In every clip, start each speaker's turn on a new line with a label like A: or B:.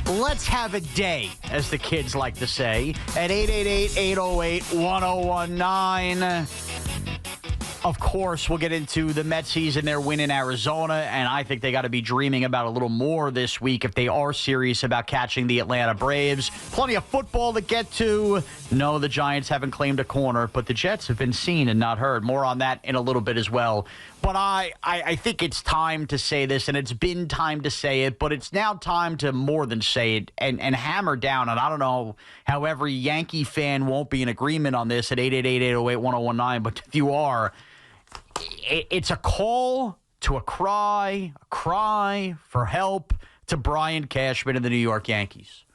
A: Let's have a day, as the kids like to say, at 888-808-1019. Of course, we'll get into the Mets season. They're winning Arizona, and I think they got to be dreaming about a little more this week if they are serious about catching the Atlanta Braves. Plenty of football to get to. No, the Giants haven't claimed a corner, but the Jets have been seen and not heard. More on that in a little bit as well. But I think it's time to say this, and it's been time to say it, but it's now time to more than say it and hammer down. And I don't know how every Yankee fan won't be in agreement on this at 888-808-1019, but if you are, it's a call to a cry for help to Brian Cashman and the New York Yankees.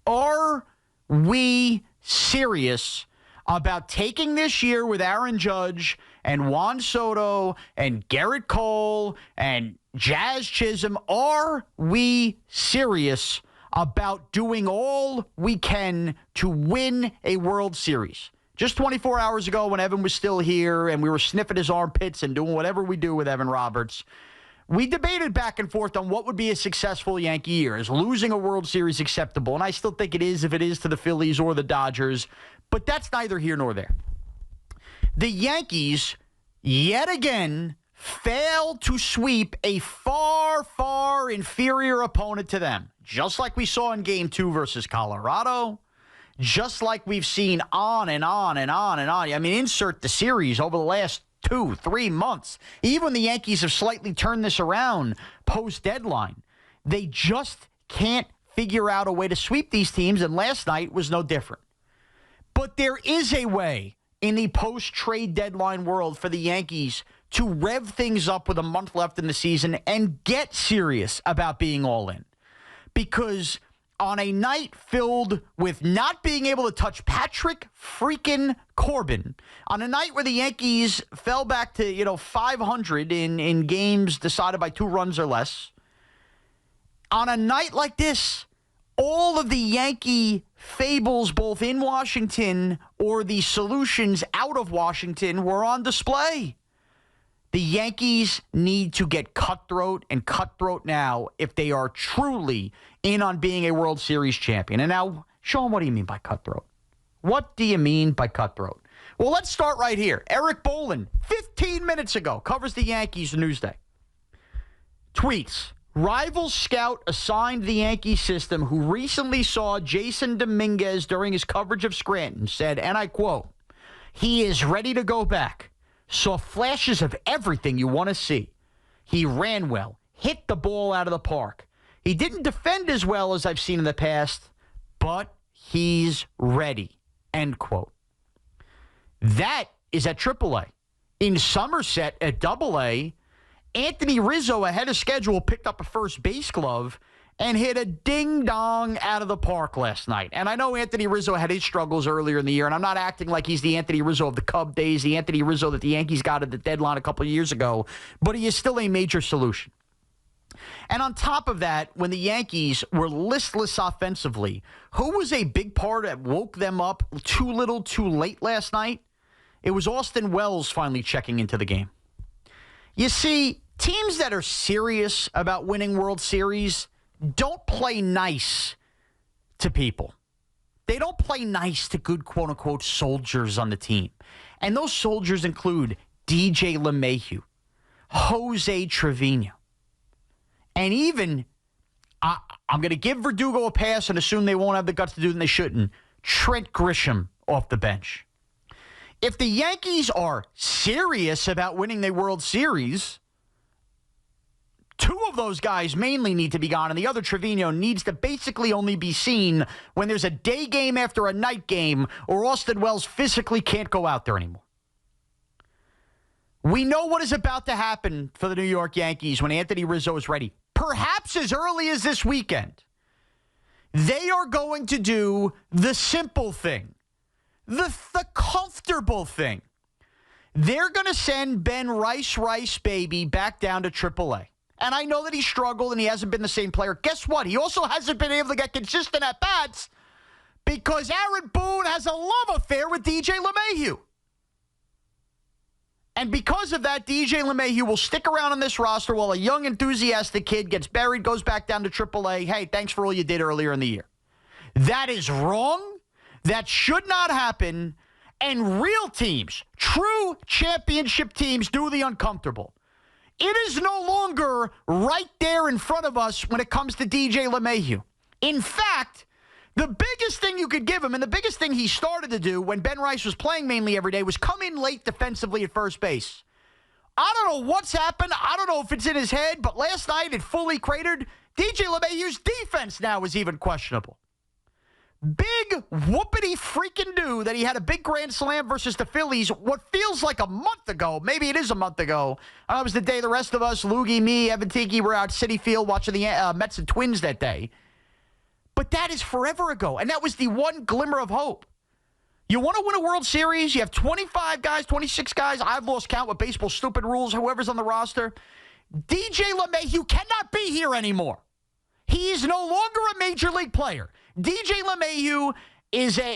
A: Are we serious about taking this year with Aaron Judge and Juan Soto and Garrett Cole and Jazz Chisholm? Are we serious about doing all we can to win a World Series? Just 24 hours ago when Evan was still here and we were sniffing his armpits and doing whatever we do with Evan Roberts, we debated back and forth on what would be a successful Yankee year. Is losing a World Series acceptable? And I still think it is if it is to the Phillies or the Dodgers, but that's neither here nor there. The Yankees, yet again, failed to sweep a far, far inferior opponent to them, just like we saw in Game 2 versus Colorado. Just like we've seen on and on and on and on. I mean, insert the series over the last 2-3 months. Even the Yankees have slightly turned this around post-deadline. They just can't figure out a way to sweep these teams, and last night was no different. But there is a way in the post-trade deadline world for the Yankees to rev things up with a month left in the season and get serious about being all in. Because on a night filled with not being able to touch Patrick freaking Corbin, on a night where the Yankees fell back to, 500 in games decided by 2 runs or less, on a night like this, all of the Yankee fables, both in Washington or the solutions out of Washington, were on display. The Yankees need to get cutthroat and cutthroat now if they are truly in on being a World Series champion. And now, Sean, what do you mean by cutthroat? What do you mean by cutthroat? Well, let's start right here. Eric Bolin, 15 minutes ago, covers the Yankees Newsday. Tweets, rival scout assigned the Yankee system who recently saw Jason Dominguez during his coverage of Scranton said, and I quote, "He is ready to go back. Saw flashes of everything you want to see. He ran well, hit the ball out of the park. He didn't defend as well as I've seen in the past, but he's ready." End quote. That is at AAA. In Somerset at AA, Anthony Rizzo, ahead of schedule, picked up a first base glove and hit a ding-dong out of the park last night. And I know Anthony Rizzo had his struggles earlier in the year, and I'm not acting like he's the Anthony Rizzo of the Cub days, the Anthony Rizzo that the Yankees got at the deadline a couple of years ago, but he is still a major solution. And on top of that, when the Yankees were listless offensively, who was a big part that woke them up too little too late last night? It was Austin Wells finally checking into the game. You see, teams that are serious about winning World Series don't play nice to people. They don't play nice to good, quote-unquote, soldiers on the team. And those soldiers include DJ LeMahieu, Jose Trevino, and even, I'm going to give Verdugo a pass and assume they won't have the guts to do it and they shouldn't, Trent Grisham off the bench. If the Yankees are serious about winning the World Series, 2 of those guys mainly need to be gone, and the other, Trevino, needs to basically only be seen when there's a day game after a night game or Austin Wells physically can't go out there anymore. We know what is about to happen for the New York Yankees when Anthony Rizzo is ready. Perhaps as early as this weekend. They are going to do the simple thing, the comfortable thing. They're going to send Ben Rice baby back down to AAA. And I know that he struggled and he hasn't been the same player. Guess what? He also hasn't been able to get consistent at-bats because Aaron Boone has a love affair with DJ LeMahieu. And because of that, DJ LeMahieu will stick around on this roster while a young, enthusiastic kid gets buried, goes back down to AAA. Hey, thanks for all you did earlier in the year. That is wrong. That should not happen. And real teams, true championship teams, do the uncomfortable. It is no longer right there in front of us when it comes to DJ LeMahieu. In fact, the biggest thing you could give him, and the biggest thing he started to do when Ben Rice was playing mainly every day, was come in late defensively at first base. I don't know what's happened. I don't know if it's in his head, but last night it fully cratered. DJ LeMahieu's defense now is even questionable. Big whoopity freaking do that he had a big grand slam versus the Phillies what feels like a month ago. Maybe it is a month ago. It was the day the rest of us, Loogie, me, Evan Tiki, were out Citi Field watching the Mets and Twins that day. But that is forever ago, and that was the one glimmer of hope. You want to win a World Series, you have 25 guys, 26 guys. I've lost count with baseball's stupid rules, whoever's on the roster. DJ LeMahieu cannot be here anymore. He is no longer a major league player. DJ LeMahieu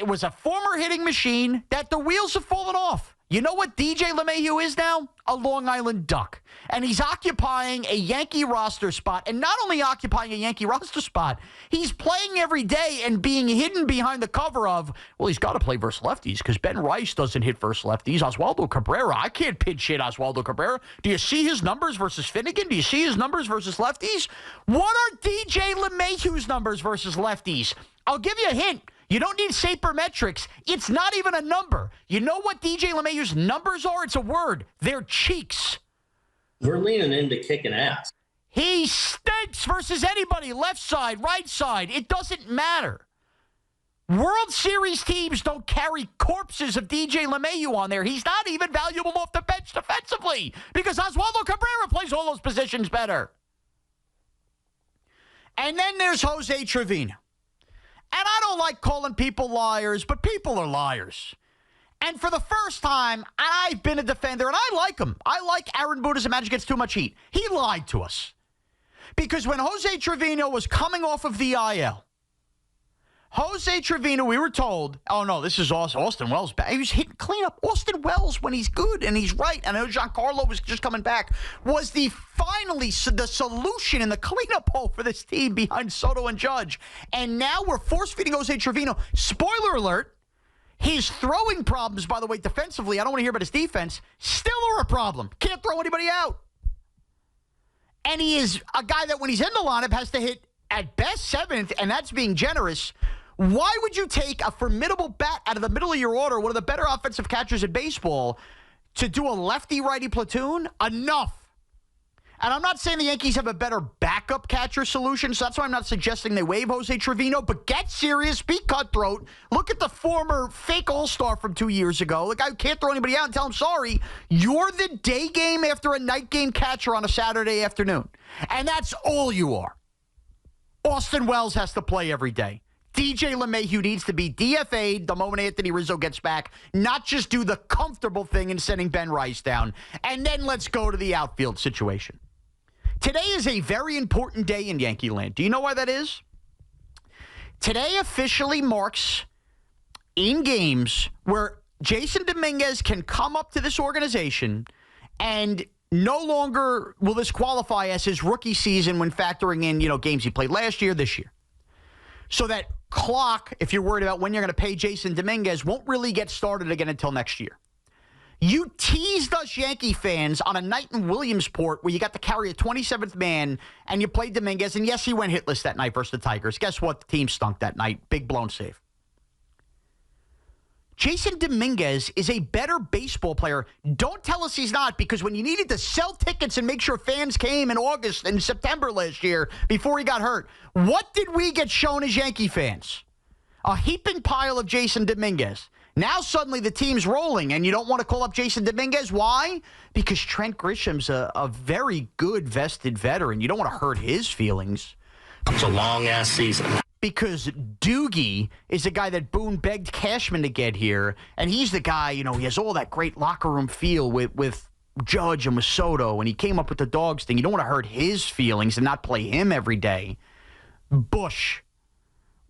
A: was a former hitting machine that the wheels have fallen off. You know what DJ LeMahieu is now? A Long Island Duck. And he's occupying a Yankee roster spot. And not only occupying a Yankee roster spot, he's playing every day and being hidden behind the cover of, well, he's got to play versus lefties because Ben Rice doesn't hit versus lefties. Oswaldo Cabrera, I can't pinch hit Oswaldo Cabrera. Do you see his numbers versus Finnegan? Do you see his numbers versus lefties? What are DJ LeMahieu's numbers versus lefties? I'll give you a hint. You don't need sabermetrics. It's not even a number. You know what DJ LeMahieu's numbers are? It's a word. They're cheeks.
B: We're leaning into kicking ass.
A: He stinks versus anybody, left side, right side. It doesn't matter. World Series teams don't carry corpses of DJ LeMahieu on there. He's not even valuable off the bench defensively because Oswaldo Cabrera plays all those positions better. And then there's Jose Trevino. And I don't like calling people liars, but people are liars. And for the first time, I've been a defender, and I like him. I like Aaron Boone as a manager gets too much heat. He lied to us. Because when Jose Trevino was coming off of the IL, Jose Trevino, we were told, oh, no, this is Austin Wells. He was hitting cleanup. Austin Wells, when he's good and he's right, and I know Giancarlo was just coming back, was finally the solution in the cleanup hole for this team behind Soto and Judge. And now we're force-feeding Jose Trevino. Spoiler alert, his throwing problems, by the way, defensively, I don't want to hear about his defense, still are a problem. Can't throw anybody out. And he is a guy that when he's in the lineup has to hit at best seventh, and that's being generous. Why would you take a formidable bat out of the middle of your order, one of the better offensive catchers in baseball, to do a lefty-righty platoon? Enough. And I'm not saying the Yankees have a better backup catcher solution, so that's why I'm not suggesting they waive Jose Trevino, but get serious, be cutthroat. Look at the former fake all-star from 2 years ago. The guy who can't throw anybody out and tell him, sorry, you're the day game after a night game catcher on a Saturday afternoon. And that's all you are. Austin Wells has to play every day. DJ LeMahieu needs to be DFA'd the moment Anthony Rizzo gets back, not just do the comfortable thing in sending Ben Rice down. And then let's go to the outfield situation. Today is a very important day in Yankee land. Do you know why that is? Today officially marks in games where Jason Dominguez can come up to this organization and no longer will this qualify as his rookie season when factoring in, games he played last year, this year. So that clock, if you're worried about when you're going to pay Jason Dominguez, won't really get started again until next year. You teased us Yankee fans on a night in Williamsport where you got to carry a 27th man and you played Dominguez. And yes, he went hitless that night versus the Tigers. Guess what? The team stunk that night. Big blown save. Jason Dominguez is a better baseball player. Don't tell us he's not, because when you needed to sell tickets and make sure fans came in August and September last year before he got hurt, what did we get shown as Yankee fans? A heaping pile of Jason Dominguez. Now suddenly the team's rolling, and you don't want to call up Jason Dominguez. Why? Because Trent Grisham's a very good vested veteran. You don't want to hurt his feelings.
B: It's a long-ass season.
A: Because Doogie is a guy that Boone begged Cashman to get here, and he's the guy, he has all that great locker room feel with Judge and with Soto, and he came up with the dogs thing. You don't want to hurt his feelings and not play him every day. Bush.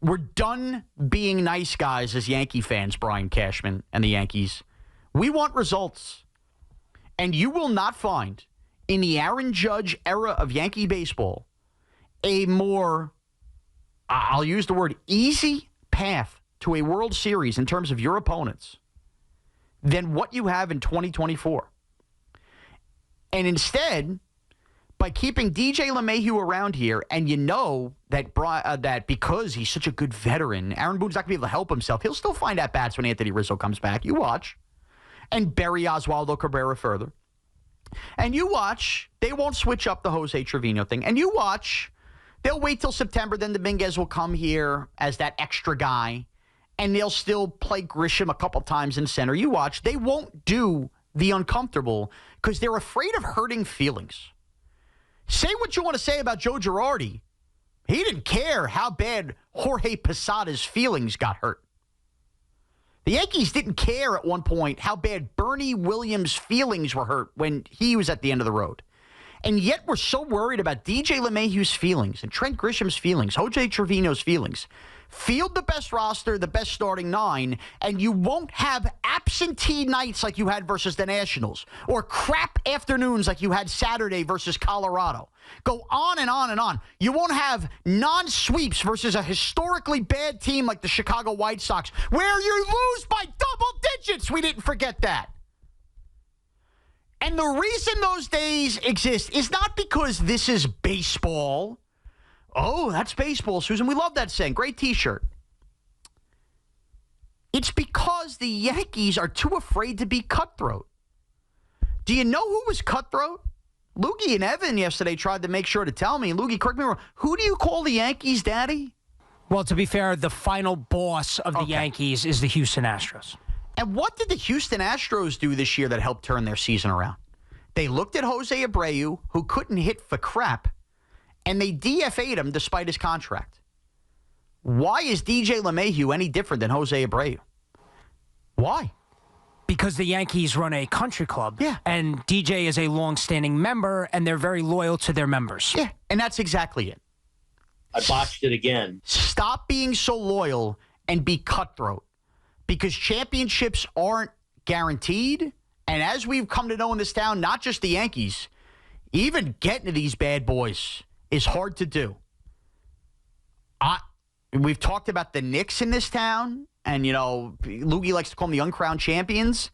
A: We're done being nice guys as Yankee fans, Brian Cashman and the Yankees. We want results. And you will not find in the Aaron Judge era of Yankee baseball a more, I'll use the word, easy path to a World Series in terms of your opponents than what you have in 2024. And instead, by keeping DJ LeMahieu around here, and you know that that because he's such a good veteran, Aaron Boone's not going to be able to help himself. He'll still find at-bats when Anthony Rizzo comes back. You watch. And bury Oswaldo Cabrera further. And you watch. They won't switch up the Jose Trevino thing. And you watch. They'll wait till September. Then Dominguez will come here as that extra guy. And they'll still play Grisham a couple times in center. You watch. They won't do the uncomfortable because they're afraid of hurting feelings. Say what you want to say about Joe Girardi. He didn't care how bad Jorge Posada's feelings got hurt. The Yankees didn't care at one point how bad Bernie Williams' feelings were hurt when he was at the end of the road. And yet we're so worried about DJ LeMahieu's feelings and Trent Grisham's feelings, Jose Trevino's feelings. Field the best roster, the best starting 9, and you won't have absentee nights like you had versus the Nationals or crap afternoons like you had Saturday versus Colorado. Go on and on and on. You won't have non-sweeps versus a historically bad team like the Chicago White Sox where you lose by double digits. We didn't forget that. And the reason those days exist is not because this is baseball. Oh, that's baseball, Susan. We love that saying. Great T-shirt. It's because the Yankees are too afraid to be cutthroat. Do you know who was cutthroat? Loogie and Evan yesterday tried to make sure to tell me. Loogie, correct me wrong. Who do you call the Yankees daddy?
C: Well, to be fair, the final boss of the Yankees is the Houston Astros.
A: And what did the Houston Astros do this year that helped turn their season around? They looked at Jose Abreu, who couldn't hit for crap, and they DFA'd him despite his contract. Why is DJ LeMahieu any different than Jose Abreu? Why?
C: Because the Yankees run a country club.
A: Yeah.
C: And DJ is a long-standing member, and they're very loyal to their members.
A: Yeah, and that's exactly it.
B: I botched it again.
A: Stop being so loyal and be cutthroat. Because championships aren't guaranteed. And as we've come to know in this town, not just the Yankees, even getting to these bad boys is hard to do. We've talked about the Knicks in this town, and, you know, Loogie likes to call them the uncrowned champions.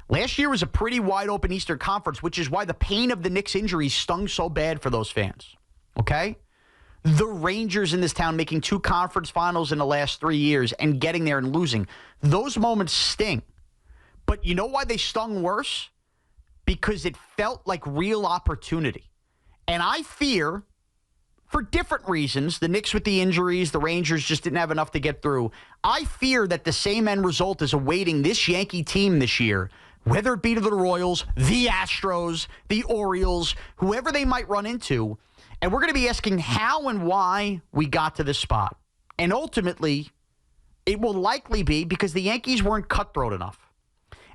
A: Last year was a pretty wide-open Eastern Conference, which is why the pain of the Knicks injuries stung so bad for those fans, okay? The Rangers in this town making 2 conference finals in the last 3 years and getting there and losing. Those moments sting. But you know why they stung worse? Because it felt like real opportunity. And I fear, for different reasons, the Knicks with the injuries, the Rangers just didn't have enough to get through. I fear that the same end result is awaiting this Yankee team this year, whether it be to the Royals, the Astros, the Orioles, whoever they might run into. And we're going to be asking how and why we got to this spot. And ultimately, it will likely be because the Yankees weren't cutthroat enough.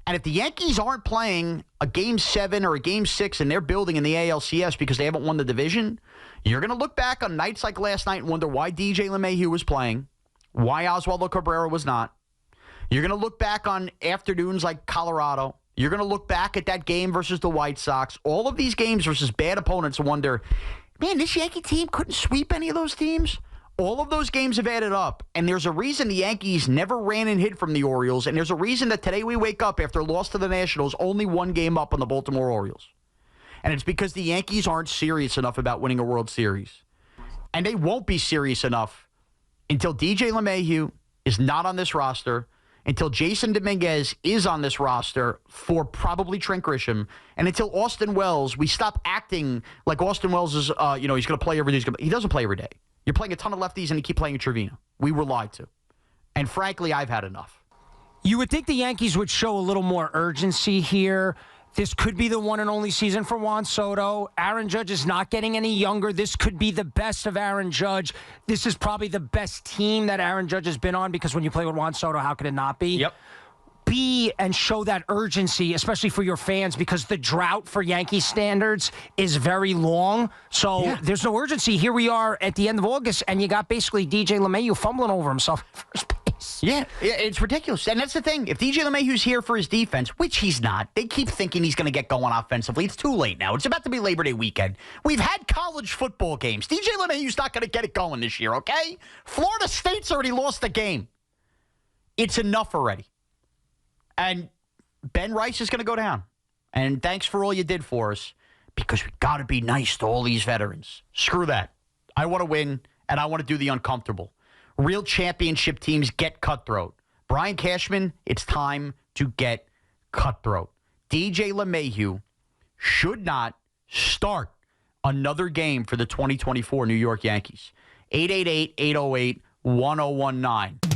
A: And if the Yankees aren't playing a Game 7 or a Game 6 in their building in the ALCS because they haven't won the division, you're going to look back on nights like last night and wonder why DJ LeMahieu was playing, why Oswaldo Cabrera was not. You're going to look back on afternoons like Colorado. You're going to look back at that game versus the White Sox. All of these games versus bad opponents and wonder, man, this Yankee team couldn't sweep any of those teams? All of those games have added up, and there's a reason the Yankees never ran and hid from the Orioles, and there's a reason that today we wake up after a loss to the Nationals only 1 game up on the Baltimore Orioles. And it's because the Yankees aren't serious enough about winning a World Series. And they won't be serious enough until DJ LeMahieu is not on this roster, until Jason Dominguez is on this roster for probably Trent Grisham, and until Austin Wells, we stop acting like Austin Wells is, he's going to play every day. He doesn't play every day. You're playing a ton of lefties, and you keep playing Trevino. We were lied to. And frankly, I've had enough.
C: You would think the Yankees would show a little more urgency here. This could be the one and only season for Juan Soto. Aaron Judge is not getting any younger. This could be the best of Aaron Judge. This is probably the best team that Aaron Judge has been on, because when you play with Juan Soto, how could it not be?
A: Yep.
C: Be and show that urgency, especially for your fans, because the drought for Yankee standards is very long. So there's no urgency. Here we are at the end of August, and you got basically DJ LeMahieu fumbling over himself at first base. ridiculous.
A: Yeah, it's ridiculous. And that's the thing. If DJ LeMahieu's here for his defense, which he's not, they keep thinking he's going to get going offensively. It's too late now. It's about to be Labor Day weekend. We've had college football games. DJ LeMahieu's not going to get it going this year, okay? Florida State's already lost a game. It's enough already. And Ben Rice is going to go down. And thanks for all you did for us, because we got to be nice to all these veterans. Screw that. I want to win, and I want to do the uncomfortable. Real championship teams get cutthroat. Brian Cashman, it's time to get cutthroat. DJ LeMahieu should not start another game for the 2024 New York Yankees. 888-808-1019.